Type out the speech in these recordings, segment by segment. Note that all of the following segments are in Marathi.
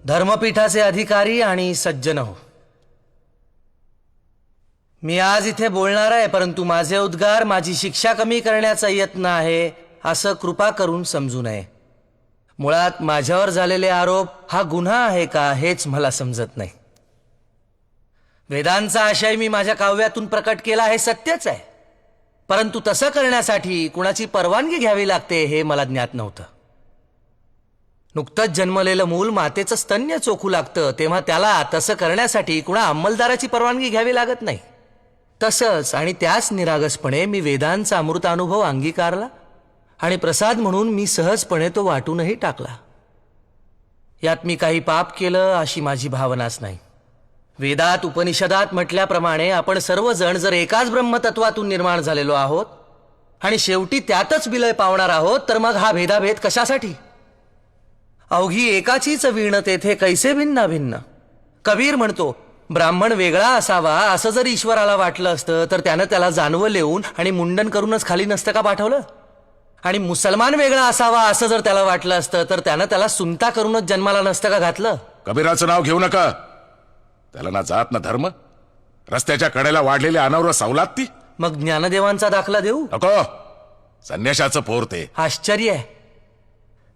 धर्मपीठाचे अधिकारी आणि सज्जन हो, मी आज इथे बोलणार आहे, परंतु माझे उद्गार माझी शिक्षा कमी करण्याचा यत्न आहे असं कृपा करून समजू नये. मुळात माझ्यावर झालेले आरोप हा गुन्हा आहे का हेच मला समजत नाही. वेदांचा आशय मी माझ्या काव्यातून प्रकट केला हे सत्यच आहे, परंतु तसं करण्यासाठी कुणाची परवानगी घ्यावी लागते हे मला ज्ञात नव्हतं. नुकतंच जन्मलेलं मूल मातेचं स्तन्य चोखू लागतं तेव्हा त्याला तसं करण्यासाठी कुणा अंमलदाराची परवानगी घ्यावी लागत नाही. तसंच आणि त्याच निरागसपणे मी वेदांचा अमृतानुभव अंगीकारला आणि प्रसाद म्हणून मी सहजपणे तो वाटूनही टाकला. यात मी काही पाप केलं अशी माझी भावनाच नाही. वेदात उपनिषदात म्हटल्याप्रमाणे आपण सर्वजण जर एकाच ब्रह्मतत्वातून निर्माण झालेलो आहोत आणि शेवटी त्यातच विलय पावणार आहोत, तर मग हा भेदाभेद कशासाठी? अवघी एकाचीच वीण तेथे कैसे भिन्ना भिन्न. कबीर म्हणतो, ब्राह्मण वेगळा असावा असं जर ईश्वराला वाटलं असतं तर त्यानं त्याला जानवं लिहून आणि मुंडन करूनच खाली नसतं का पाठवलं? आणि मुसलमान वेगळा असावा असं जर त्याला वाटलं असतं तर त्यानं त्याला सुनता करूनच जन्माला नसतं का घातलं? कबीराचं नाव घेऊ नका. त्याला ना जात ना धर्म. रस्त्याच्या कडेला वाढलेली अनावर सावलात ती. मग ज्ञानदेवांचा दाखला देऊ नको. संन्याशाचं पोर ते. आश्चर्य आहे,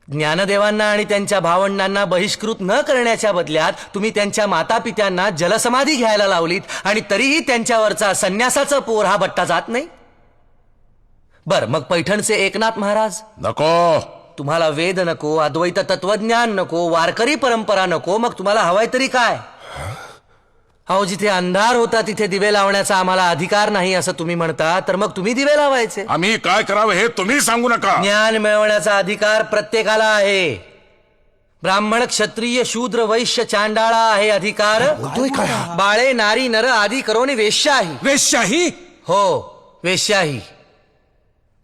ज्ञानदेवांना आणि त्यांच्या भावंडांना बहिष्कृत न करण्याच्या बदल्यात तुम्ही त्यांच्या मातापित्यांना जलसमाधी घ्यायला लावलीत आणि तरीही त्यांच्यावरचा संन्यासाचं पोर हा बट्टा जात नाही. बर, मग पैठणचे एकनाथ महाराज नको. तुम्हाला वेद नको, अद्वैत तत्वज्ञान नको, वारकरी परंपरा नको, मग तुम्हाला हवाय तरी काय? अहो, जिथे अंधार होता तिथे दिवे लावण्याचा आम्हाला अधिकार नाही असं तुम्ही म्हणता, तर मग तुम्ही दिवे लावायचे. आम्ही काय करावं हे तुम्ही सांगू नका. ज्ञान मिळवण्याचा अधिकार प्रत्येकाला आहे. ब्राह्मण, क्षत्रिय, शूद्र, वैश्य, चांडाळा आहे अधिकार. बाळे, नारी, नर आदी करोनी वेश्याही. वेश्याही? हो, वेश्याही.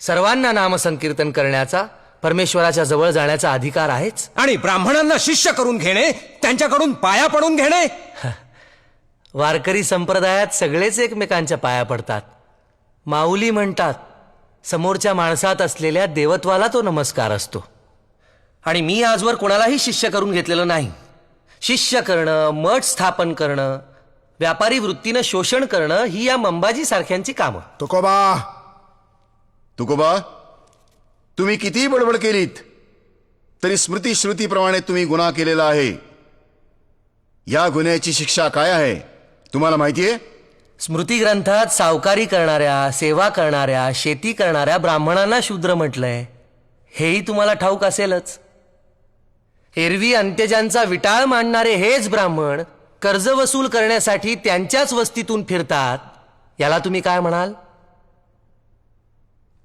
सर्वांना नामसंकीर्तन करण्याचा, परमेश्वराच्या जवळ जाण्याचा अधिकार आहेच. आणि ब्राह्मणांना शिष्य करून घेणे, त्यांच्याकडून पाया पडून घेणे. वारकरी संप्रदायात सगळेच एकमेकांच्या पाया पडतात. माऊली म्हणतात, समोरच्या माणसात असलेल्या देवत्वाला तो नमस्कार असतो. आणि मी आजवर कोणालाही शिष्य करून घेतलेलं नाही. शिष्य करणं, मठ स्थापन करणं, व्यापारी वृत्तीनं शोषण करणं ही या मंबाजी सारख्यांची कामं. तुकोबा, तुम्ही कितीही बडबड केलीत तरी स्मृती श्रुतीप्रमाणे तुम्ही गुन्हा केलेला आहे. या गुन्ह्याची शिक्षा काय आहे तुम्हाला माहितीये? स्मृती ग्रंथात सावकारी करणाऱ्या, सेवा करणाऱ्या, शेती करणाऱ्या ब्राह्मणांना शूद्र म्हटलंय. हेही तुम्हाला ठाऊक असेलच. एरवी अंत्यजांचा विटाळ मांडणारे हेच ब्राह्मण कर्ज वसूल करण्यासाठी त्यांच्याच वस्तीतून फिरतात. याला तुम्ही काय म्हणाल?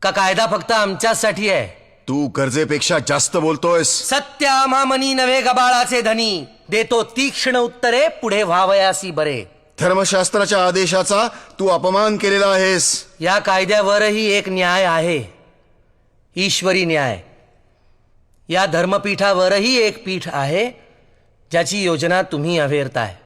का कायदा फक्त आमच्यासाठी आहे? तू गरजेपेक्षा जास्त बोलतोयस. सत्य आम्हामनी नव्हे गबाळाचे धनी, देतो तीक्ष्ण उत्तरे पुढे व्हावयासी बरे. धर्मशास्त्राच्या आदेशाचा तू अपमान केलेला आहेस. या कायद्यावरही एक न्याय आहे, ईश्वरी न्याय. या धर्मपीठावरही एक पीठ आहे ज्याची योजना तुम्ही अवेरताय.